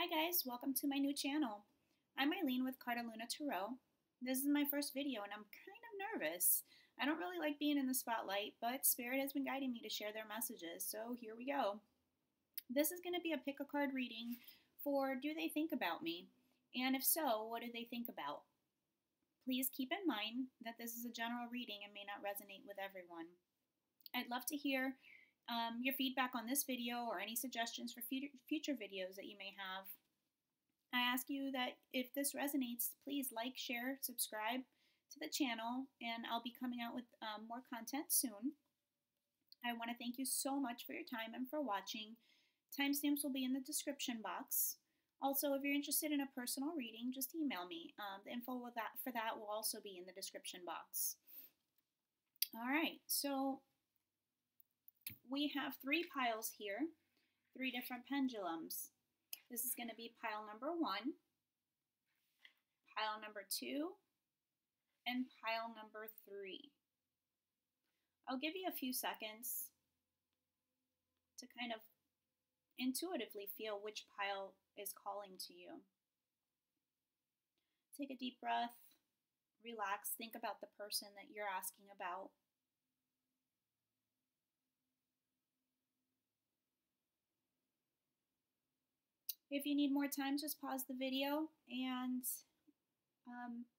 Hi guys, welcome to my new channel. I'm Eileen with Cartaluna Tarot. This is my first video and I'm kind of nervous. I don't really like being in the spotlight, but Spirit has been guiding me to share their messages, so here we go. This is going to be a pick a card reading for do they think about me? And if so, what do they think about? Please keep in mind that this is a general reading and may not resonate with everyone. I'd love to hear your feedback on this video or any suggestions for future videos that you may have. I ask you that if this resonates, please like, share, subscribe to the channel, and I'll be coming out with more content soon. I want to thank you so much for your time and for watching. Timestamps will be in the description box. Also, if you're interested in a personal reading, just email me. The info for that will also be in the description box. All right, so we have 3 piles here, 3 different pendulums. This is going to be pile number 1, pile number 2, and pile number 3. I'll give you a few seconds to kind of intuitively feel which pile is calling to you. Take a deep breath, relax, think about the person that you're asking about. If you need more time, just pause the video and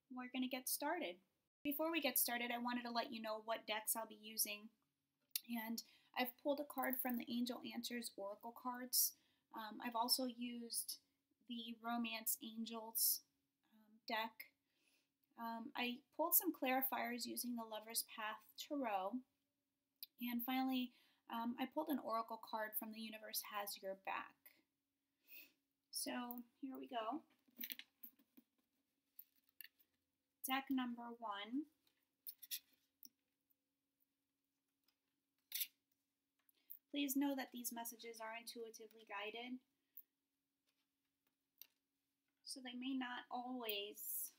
we're going to get started. Before we get started, I wanted to let you know what decks I'll be using. And I've pulled a card from the Angel Answers Oracle cards. I've also used the Romance Angels deck. I pulled some clarifiers using the Lover's Path Tarot. And finally, I pulled an Oracle card from The Universe Has Your Back. So here we go. Deck number 1. Please know that these messages are intuitively guided, so they may not always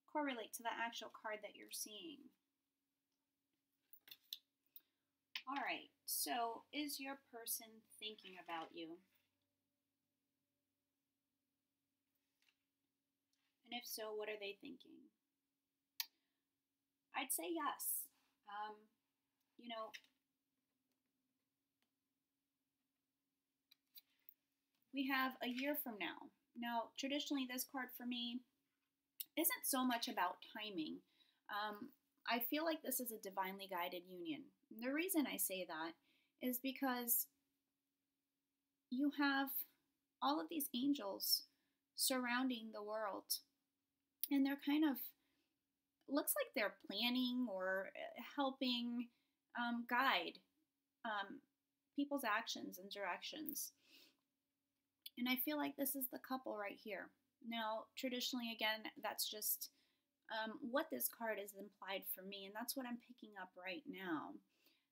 correlate to the actual card that you're seeing. All right, so is your person thinking about you? And if so, what are they thinking? I'd say yes. You know, we have a year from now. Now, traditionally, this card for me isn't so much about timing. I feel like this is a divinely guided union. And the reason I say that is because you have all of these angels surrounding the world. And they're kind of, looks like they're planning or helping guide people's actions and directions. And I feel like this is the couple right here. Now, traditionally, again, that's just what this card is implied for me, and that's what I'm picking up right now.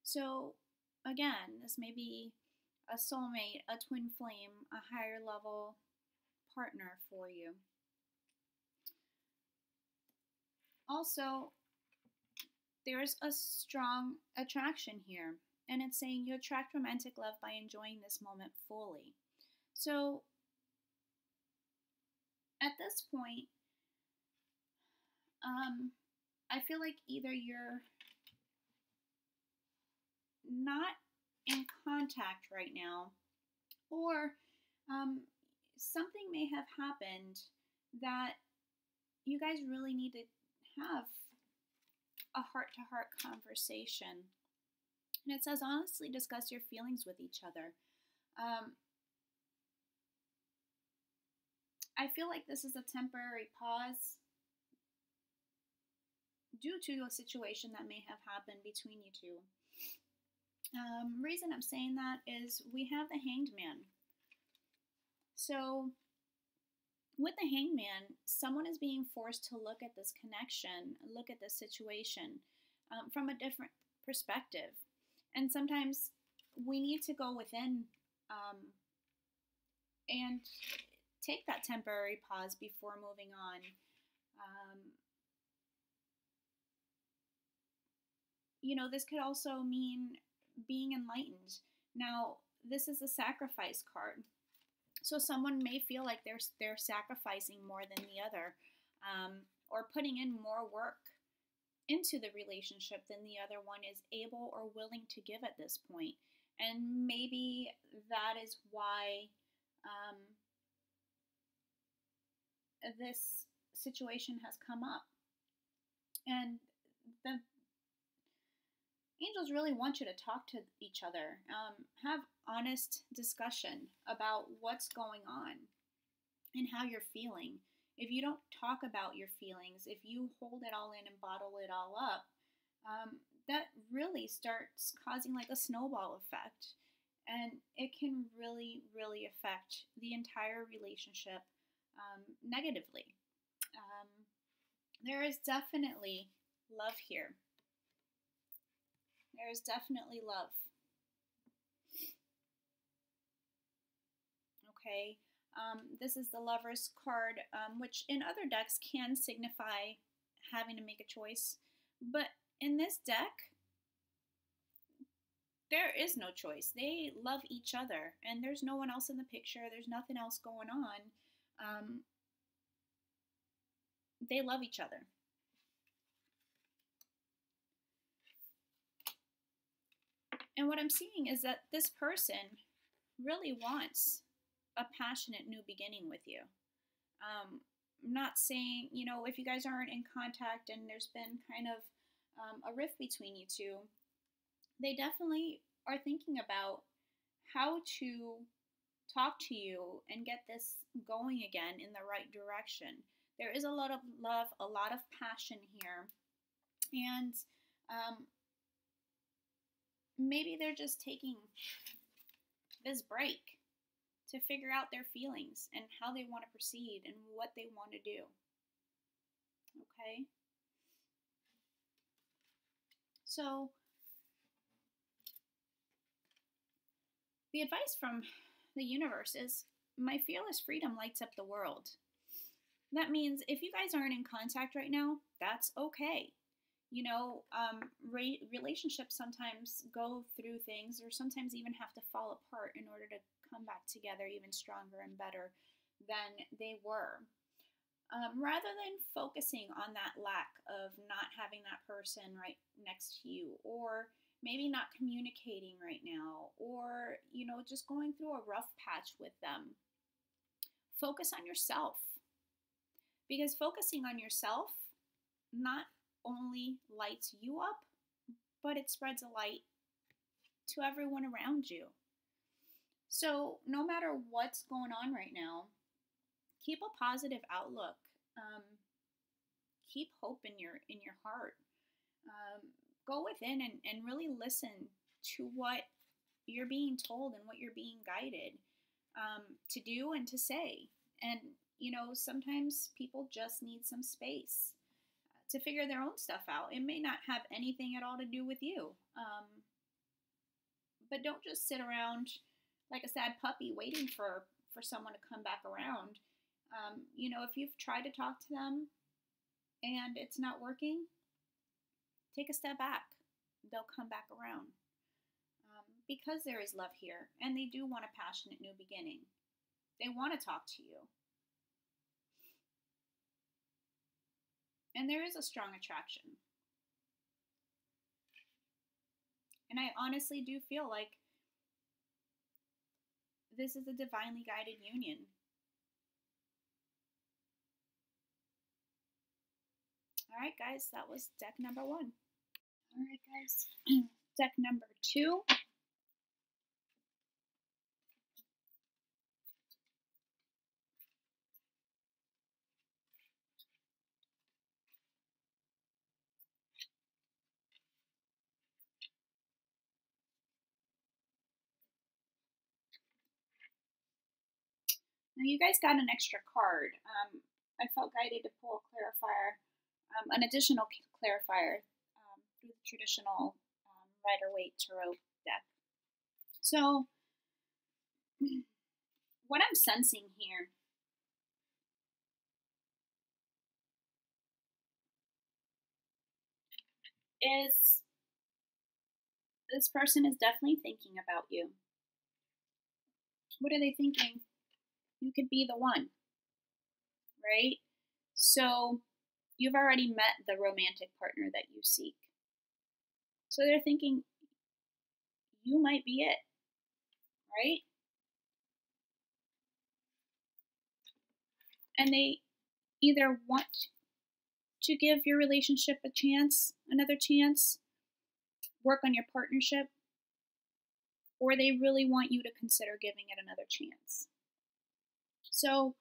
So, again, this may be a soulmate, a twin flame, a higher level partner for you. Also, there's a strong attraction here, and it's saying you attract romantic love by enjoying this moment fully. So, at this point, I feel like either you're not in contact right now, or something may have happened that you guys really need to have a heart-to-heart conversation. And it says, honestly discuss your feelings with each other. I feel like this is a temporary pause due to a situation that may have happened between you two. Reason I'm saying that is we have the Hanged Man. So with the Hanged Man, someone is being forced to look at this connection, look at this situation from a different perspective. And sometimes we need to go within and take that temporary pause before moving on. You know, this could also mean being enlightened. Now, this is a sacrifice card. So someone may feel like they're sacrificing more than the other, or putting in more work into the relationship than the other one is able or willing to give at this point. And maybe that is why um, this situation has come up. And the angels really want you to talk to each other, have honest discussion about what's going on and how you're feeling. If you don't talk about your feelings, if you hold it all in and bottle it all up, that really starts causing like a snowball effect. And it can really, really affect the entire relationship negatively. Um, there is definitely love here. There is definitely love. Okay. This is the Lover's card, which in other decks can signify having to make a choice. But in this deck, there is no choice. They love each other, and there's no one else in the picture. There's nothing else going on. They love each other. And what I'm seeing is that this person really wants a passionate new beginning with you. I'm not saying, if you guys aren't in contact and there's been kind of a rift between you two, they definitely are thinking about how to talk to you and get this going again in the right direction. There is a lot of love, a lot of passion here. And maybe they're just taking this break to figure out their feelings and how they want to proceed and what they want to do. Okay? So, the advice from the universe is my fearless freedom lights up the world. That means if you guys aren't in contact right now, that's okay. Relationships sometimes go through things or sometimes even have to fall apart in order to come back together even stronger and better than they were. Rather than focusing on that lack of not having that person right next to you, or maybe not communicating right now, or, just going through a rough patch with them, focus on yourself. Because focusing on yourself not only lights you up, but it spreads a light to everyone around you. So no matter what's going on right now, keep a positive outlook. Keep hope in your heart. Go within and really listen to what you're being told and what you're being guided to do and to say. And sometimes people just need some space to figure their own stuff out. It may not have anything at all to do with you. But don't just sit around like a sad puppy waiting for someone to come back around. If you've tried to talk to them and it's not working, take a step back. They'll come back around. Because there is love here, and they do want a passionate new beginning. They want to talk to you. And there is a strong attraction. And I honestly do feel like this is a divinely guided union. All right, guys, that was deck number 1. All right, guys, deck number 2. Now, you guys got an extra card. I felt guided to pull a clarifier, an additional clarifier through the traditional Rider-Waite Tarot deck. So, what I'm sensing here is this person is definitely thinking about you. What are they thinking? you could be the one, right? So you've already met the romantic partner that you seek. So they're thinking you might be it, right? And they either want to give your relationship a chance, another chance, work on your partnership, or they really want you to consider giving it another chance. So,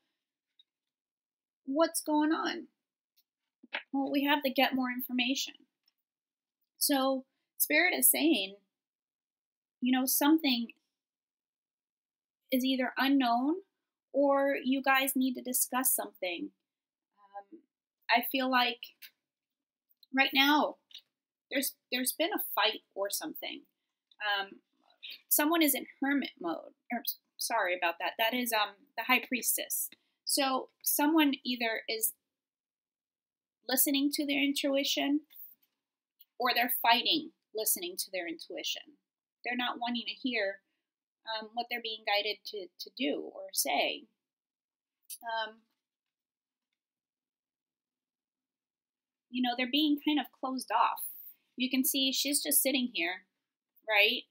what's going on? Well, we have to get more information. So, Spirit is saying, something is either unknown or you guys need to discuss something. I feel like right now there's been a fight or something. Someone is in hermit mode. Or, sorry about that. That is the high priestess. So someone either is listening to their intuition or they're fighting listening to their intuition. They're not wanting to hear what they're being guided to do or say. They're being kind of closed off. You can see she's just sitting here, right?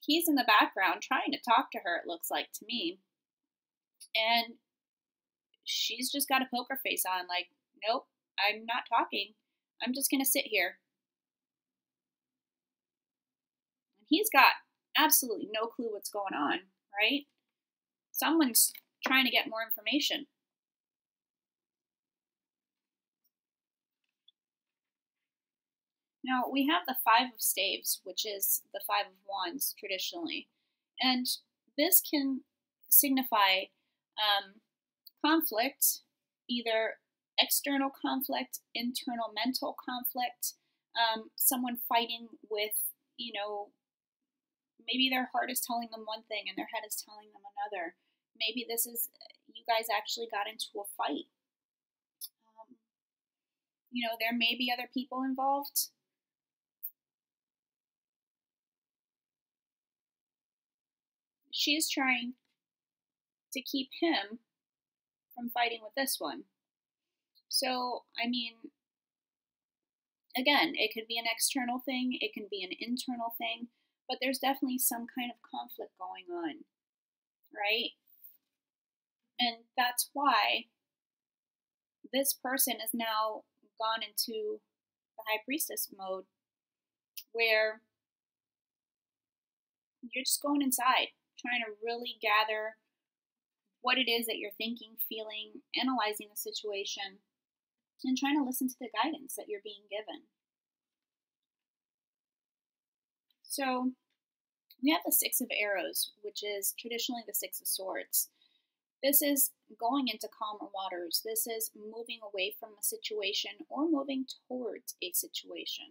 He's in the background trying to talk to her, it looks like to me. And she's just got a poker face on, like, nope, I'm not talking. I'm just going to sit here. And he's got absolutely no clue what's going on, right? Someone's trying to get more information. Now, we have the Five of Staves, which is the Five of Wands traditionally. And this can signify conflict, either external conflict, internal mental conflict, someone fighting with, maybe their heart is telling them one thing and their head is telling them another. Maybe this is, you guys actually got into a fight. There may be other people involved. She's trying to keep him from fighting with this one. So, again, it could be an external thing, it can be an internal thing, but there's definitely some kind of conflict going on, right? And that's why this person has now gone into the High Priestess mode, where you're just going inside, trying to really gather what it is that you're thinking, feeling, analyzing the situation, and trying to listen to the guidance that you're being given. So we have the Six of Arrows, which is traditionally the Six of Swords. This is going into calmer waters. This is moving away from a situation or moving towards a situation.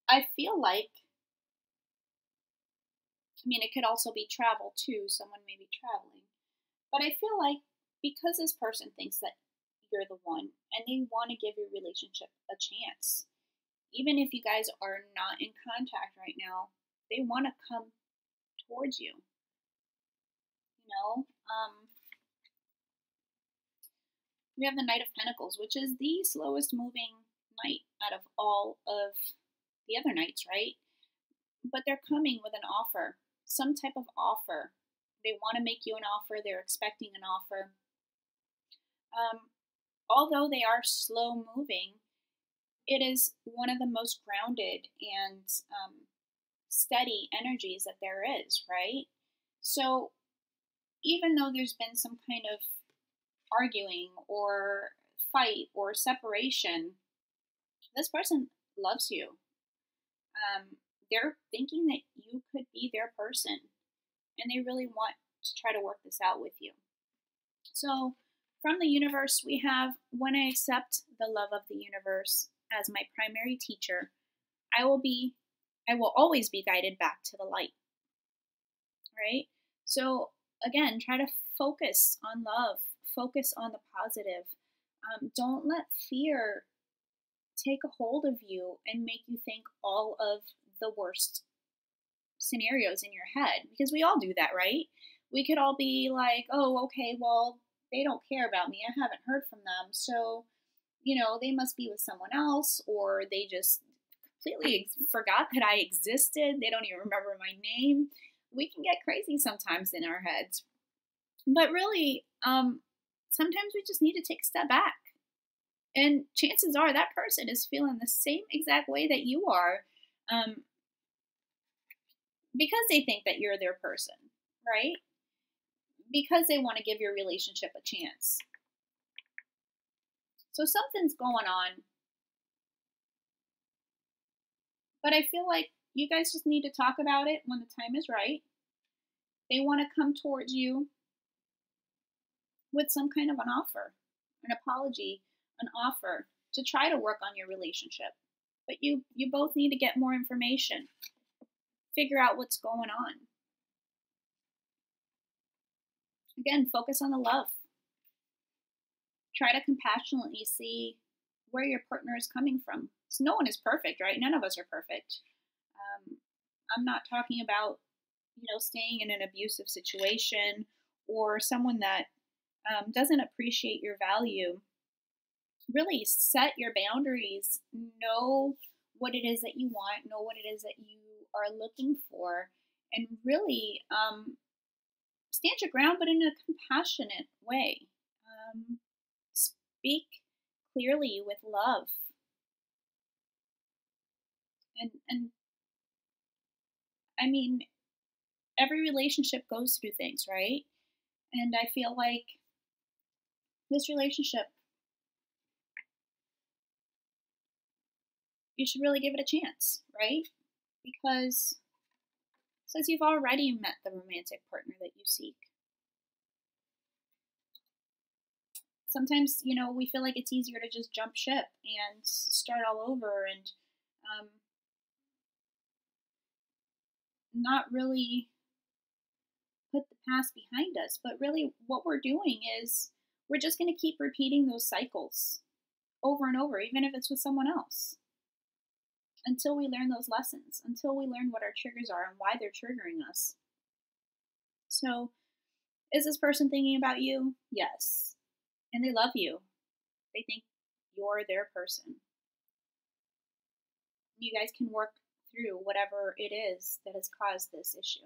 I feel like, it could also be travel too. Someone may be traveling. But I feel like because this person thinks that you're the one and they want to give your relationship a chance, even if you guys are not in contact right now, they want to come towards you. We have the Knight of Pentacles, which is the slowest moving knight out of all of the other knights, right? But they're coming with an offer, some type of offer. They want to make you an offer. They're expecting an offer. Although they are slow moving, it is one of the most grounded and steady energies that there is, right? So even though there's been some kind of arguing or fight or separation, this person loves you. They're thinking that you could be their person, and they really want to try to work this out with you. So from the universe, we have, when I accept the love of the universe as my primary teacher, I will always be guided back to the light, right? So again, try to focus on love, focus on the positive. Don't let fear take a hold of you and make you think all of the worst scenarios in your head, because we all do that, right? We could all be like, oh, okay, well, they don't care about me. I haven't heard from them. So, they must be with someone else, or they just completely forgot that I existed. They don't even remember my name. We can get crazy sometimes in our heads. But really, sometimes we just need to take a step back. And chances are that person is feeling the same exact way that you are, because they think that you're their person, right? Because they want to give your relationship a chance. So something's going on. But I feel like you guys just need to talk about it when the time is right. They want to come towards you with some kind of an offer, an apology, an offer to try to work on your relationship. But you both need to get more information, figure out what's going on. Again, focus on the love. Try to compassionately see where your partner is coming from. So no one is perfect, right? None of us are perfect. I'm not talking about, staying in an abusive situation or someone that doesn't appreciate your value. Really set your boundaries. Know what it is that you want. Know what it is that you are looking for. And really stand your ground, but in a compassionate way. Speak clearly with love. And I mean, every relationship goes through things, right? And I feel like this relationship, you should really give it a chance, right? Because since you've already met the romantic partner that you seek, sometimes, we feel like it's easier to just jump ship and start all over and not really put the past behind us. But really what we're doing is we're just going to keep repeating those cycles over and over, even if it's with someone else, until we learn those lessons, until we learn what our triggers are and why they're triggering us. So, is this person thinking about you? Yes. And they love you. They think you're their person. You guys can work through whatever it is that has caused this issue.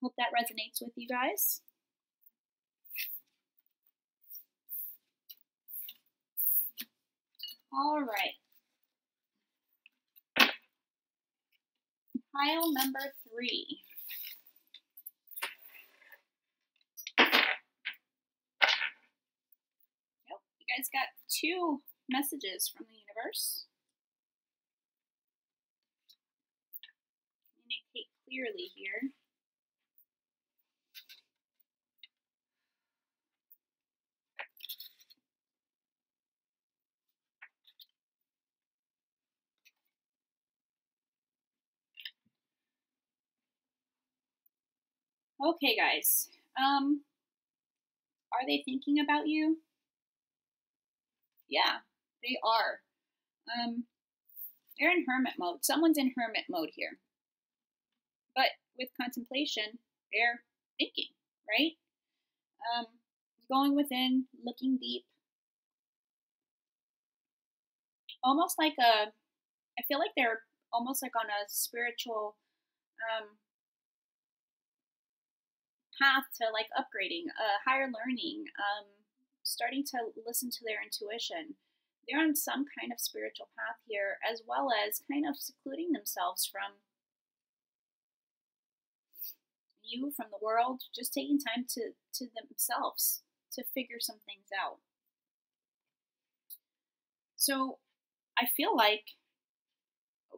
Hope that resonates with you guys. All right. Pile number 3. Yep, you guys got 2 messages from the universe. Communicate clearly here. Okay, guys. Are they thinking about you? Yeah, they are. They're in hermit mode. Someone's in hermit mode here. But with contemplation, they're thinking, right? Going within, looking deep. Almost like I feel like they're almost like on a spiritual path to like upgrading, higher learning, starting to listen to their intuition. They're on some kind of spiritual path here, as well as kind of secluding themselves from you, from the world, just taking time to themselves to figure some things out. So I feel like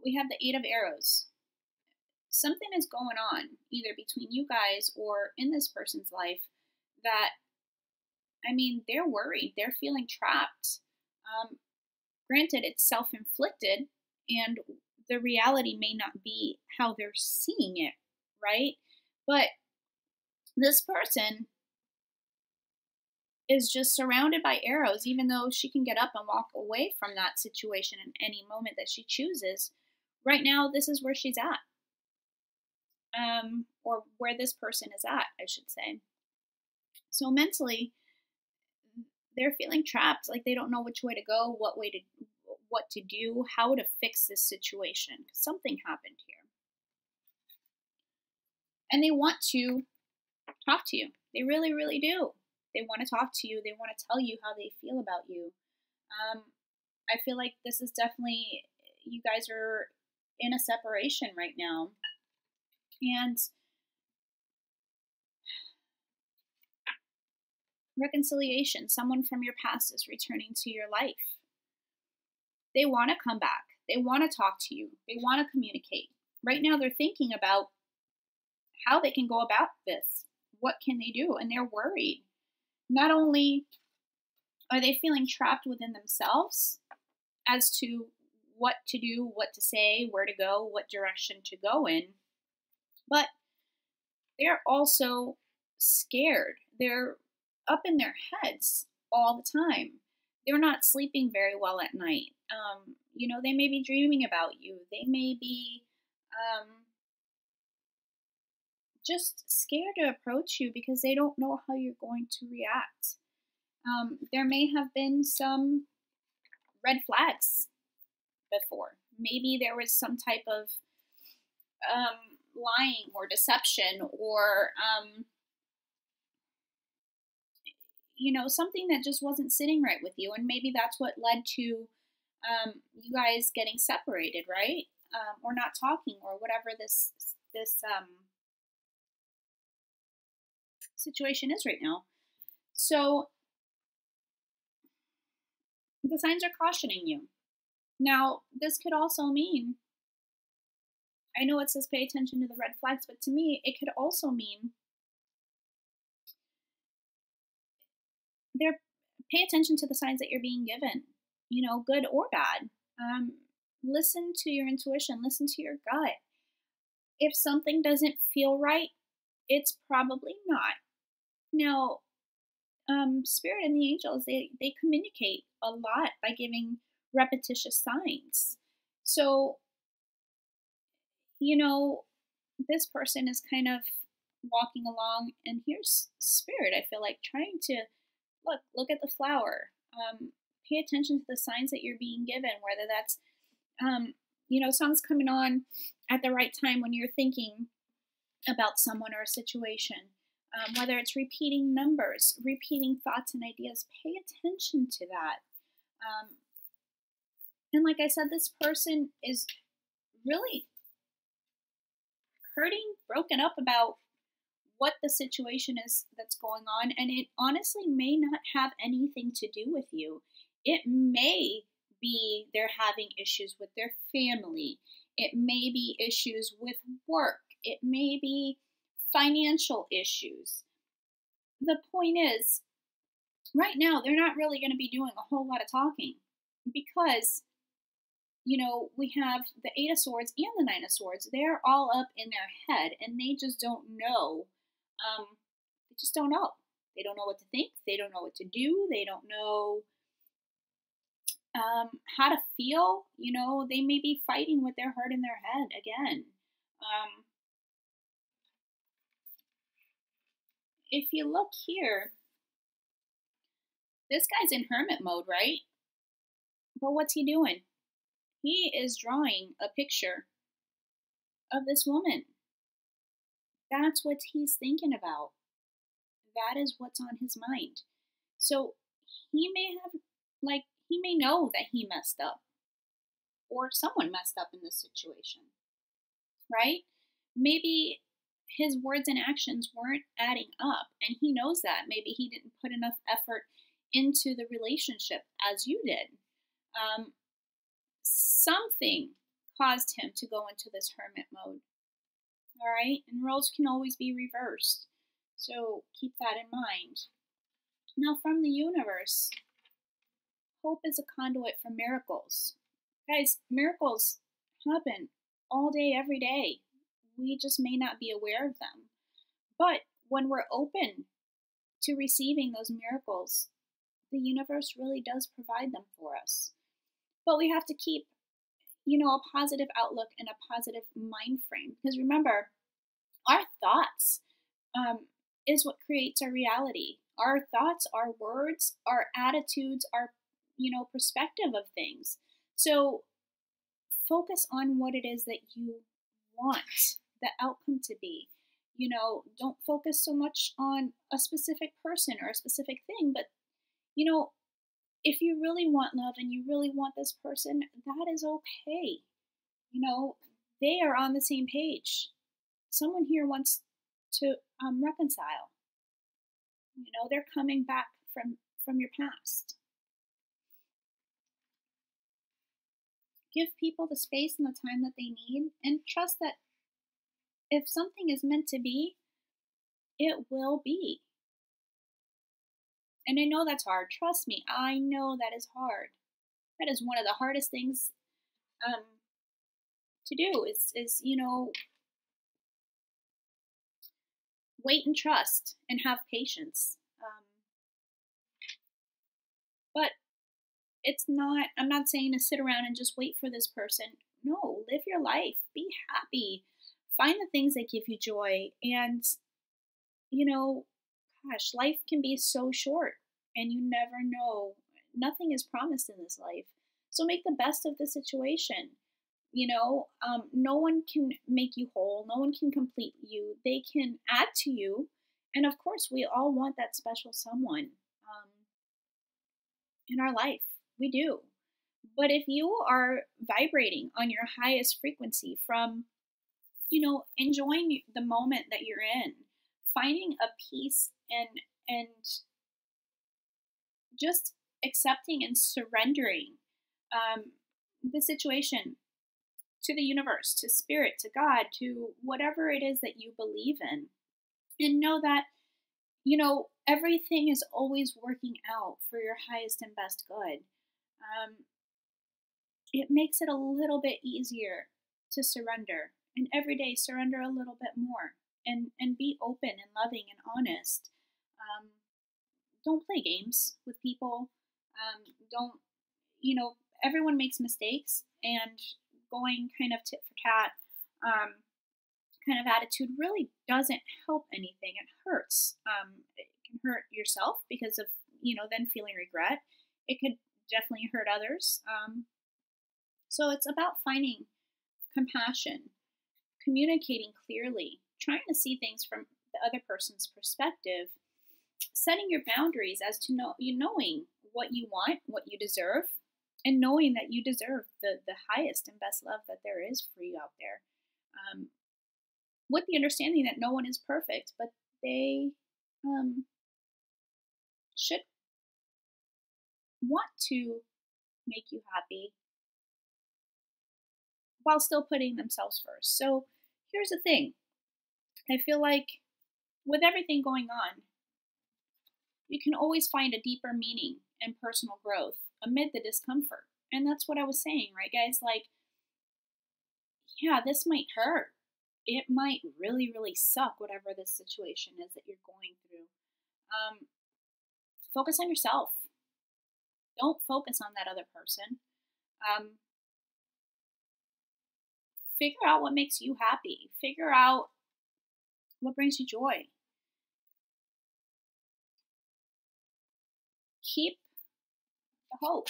we have the 8 of Arrows. Something is going on either between you guys or in this person's life that, they're worried. They're feeling trapped. Granted, it's self-inflicted, and the reality may not be how they're seeing it, right? But this person is just surrounded by arrows, even though she can get up and walk away from that situation in any moment that she chooses. Right now, this is where she's at. Or where this person is at, I should say. So mentally, they're feeling trapped, like they don't know which way to go, what to do, how to fix this situation. Something happened here. And they want to talk to you. They really, really do. They want to talk to you. They want to tell you how they feel about you. I feel like this is definitely, you guys are in a separation right now. And reconciliation, someone from your past is returning to your life. They want to come back. They want to talk to you. They want to communicate. Right now, they're thinking about how they can go about this. What can they do? And they're worried. Not only are they feeling trapped within themselves as to what to do, what to say, where to go, what direction to go in, but they're also scared. They're up in their heads all the time. They're not sleeping very well at night. They may be dreaming about you. They may be just scared to approach you because they don't know how you're going to react. There may have been some red flags before. Maybe there was some type of lying or deception or something that just wasn't sitting right with you, and maybe that's what led to you guys getting separated, right? Or not talking, or whatever this situation is right now. So the signs are cautioning you. Now, this could also mean, I know it says pay attention to the red flags, but to me, it could also mean pay attention to the signs that you're being given, good or bad. Listen to your intuition, listen to your gut. If something doesn't feel right, it's probably not. Now, Spirit and the angels, they communicate a lot by giving repetitious signs. So, this person is kind of walking along, and here's Spirit, I feel like, trying to look at the flower. Pay attention to the signs that you're being given, whether that's, songs coming on at the right time when you're thinking about someone or a situation. Whether it's repeating numbers, repeating thoughts and ideas, pay attention to that. And like I said, this person is really hurting, broken up about what the situation is that's going on, and it honestly may not have anything to do with you. It may be they're having issues with their family. It may be issues with work. It may be financial issues. The point is, right now, they're not really going to be doing a whole lot of talking because, we have the Eight of Swords and the Nine of Swords. They're all up in their head, and they just don't know. They just don't know. They don't know what to think. They don't know what to do. They don't know how to feel. They may be fighting with their heart in their head again. If you look here, this guy's in hermit mode, right? But what's he doing? He is drawing a picture of this woman. That's what he's thinking about. That is what's on his mind. So he may know that he messed up, or someone messed up in this situation, right? Maybe his words and actions weren't adding up, and he knows that. Maybe he didn't put enough effort into the relationship as you did. Something caused him to go into this hermit mode. All right, and roles can always be reversed, so keep that in mind. Now, from the universe, hope is a conduit for miracles. Guys, miracles happen all day, every day. We just may not be aware of them. But when we're open to receiving those miracles, the universe really does provide them for us. But we have to keep, a positive outlook and a positive mind frame. Because remember, our thoughts is what creates our reality. Our thoughts, our words, our attitudes, our, perspective of things. So focus on what it is that you want the outcome to be. Don't focus so much on a specific person or a specific thing, but, you know, if you really want love and you really want this person, that is okay. You know, they are on the same page. Someone here wants to reconcile. They're coming back from your past. Give people the space and the time that they need, and trust that if something is meant to be, it will be. And I know that's hard. Trust me, I know that is hard. That is one of the hardest things to do is wait and trust and have patience. But I'm not saying to sit around and just wait for this person. No, live your life. Be happy. Find the things that give you joy. And, gosh, life can be so short and you never know. Nothing is promised in this life. So make the best of the situation. No one can make you whole. No one can complete you. They can add to you. And of course, we all want that special someone in our life. We do. But if you are vibrating on your highest frequency from, enjoying the moment that you're in, finding a peace and just accepting and surrendering the situation to the universe, to spirit, to God, to whatever it is that you believe in, and know that, everything is always working out for your highest and best good. It makes it a little bit easier to surrender, and every day surrender a little bit more, and be open and loving and honest. Don't play games with people. Don't, everyone makes mistakes, and going kind of tit for tat kind of attitude really doesn't help anything. It hurts. It can hurt yourself because of, then feeling regret. It could definitely hurt others. So it's about finding compassion, communicating clearly, trying to see things from the other person's perspective, setting your boundaries as to knowing what you want, what you deserve, and knowing that you deserve the highest and best love that there is for you out there. With the understanding that no one is perfect, but they should want to make you happy while still putting themselves first. So here's the thing. I feel like with everything going on, you can always find a deeper meaning and personal growth amid the discomfort. And that's what I was saying, right, guys? Like, yeah, this might hurt. It might really, really suck, whatever this situation is that you're going through. Focus on yourself. Don't focus on that other person. Figure out what makes you happy. Figure out what brings you joy. Keep the hope,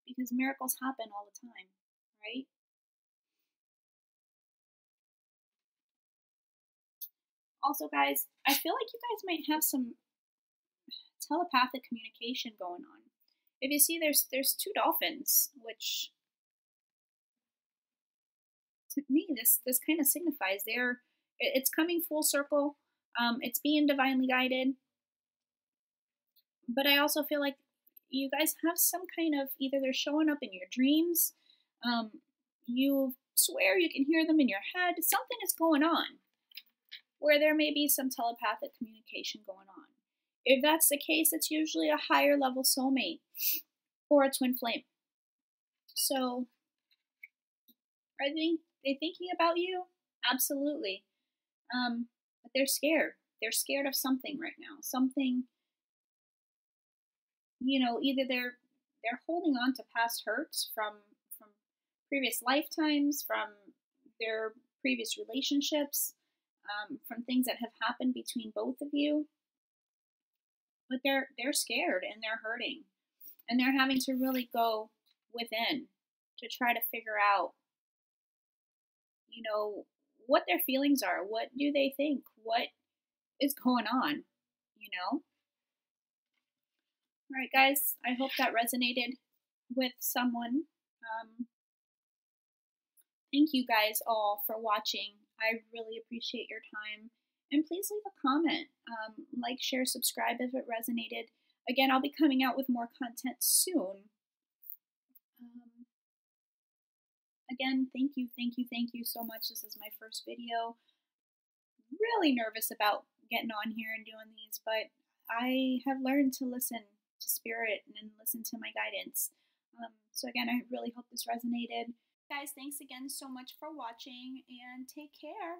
because miracles happen all the time, right? Also, guys, I feel like you guys might have some telepathic communication going on. If you see, there's two dolphins, which to me this kind of signifies it's coming full circle. It's being divinely guided. But I also feel like you guys have some kind of, either they're showing up in your dreams, you swear you can hear them in your head. Something is going on where there may be some telepathic communication going on. If that's the case, it's usually a higher level soulmate or a twin flame. So, are they thinking about you? Absolutely. But they're scared. They're scared of something right now. Something, either they're holding on to past hurts from previous lifetimes, from their previous relationships, from things that have happened between both of you. But they're scared and they're hurting, and they're having to really go within to try to figure out, what their feelings are. What do they think? What is going on? You know? All right, guys, I hope that resonated with someone. Thank you guys all for watching. I really appreciate your time. And please leave a comment. Like, share, subscribe if it resonated. Again, I'll be coming out with more content soon. Again, thank you so much. This is my first video. Really nervous about getting on here and doing these, but I have learned to listen to spirit and listen to my guidance. So again, I really hope this resonated. Guys, thanks again so much for watching, and take care.